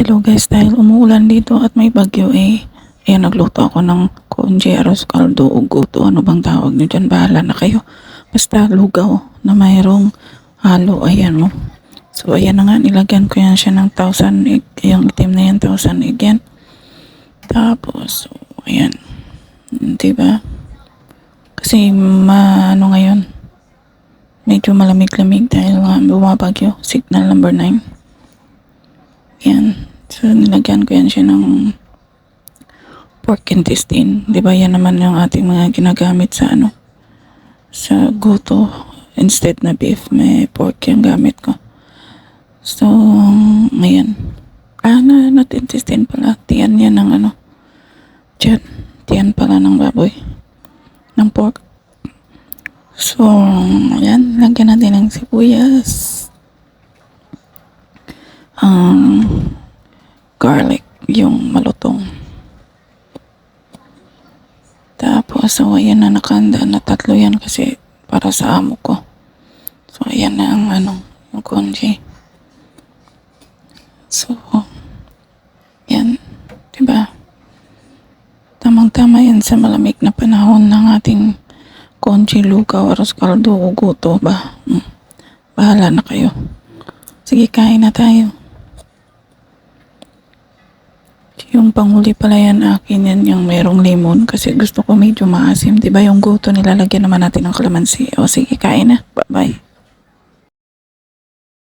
Hello guys, dahil umuulan dito at may bagyo ayan, nagluto ako ng konje, arroz caldo o goto. Ano bang tawag nyo dyan? Bahala na kayo. Basta lugaw na mayroong halo, ayan mo. So ayan na nga, nilagyan ko yan siya ng 1,000 egg. Yung itim na yan, 1,000 egg yan. Tapos, so, ayan. Diba? Kasi ano ngayon, medyo malamig-lamig dahil nga bumabagyo. Signal number 9. Yan. So, nilagyan ko yan siya ng pork intestine. Diba yan naman yung ating mga ginagamit sa sa goto. Instead na beef, may pork yung gamit ko. So, ayan. Not intestine pala. Tiyan yan ng tiyan. Tiyan pala ng baboy. Ng pork. So, ayan. Lagyan natin ng sibuyas. Garlic, yung malutong. Tapos, so, ayan na nakanda na 3 yan kasi para sa amo ko. So, ayan na ang yung congee. So, yan. Diba? Tamang-tama yan sa malamig na panahon ng ating congee, lugaw, arroz caldo o goto ba? Bahala na kayo. Sige, kain na tayo. Yung panghuli pala yan akin yan yung merong lemon kasi gusto ko medyo maasim. Diba yung goto nilalagyan naman natin ng kalamansi. O sige, kain na. Bye-bye.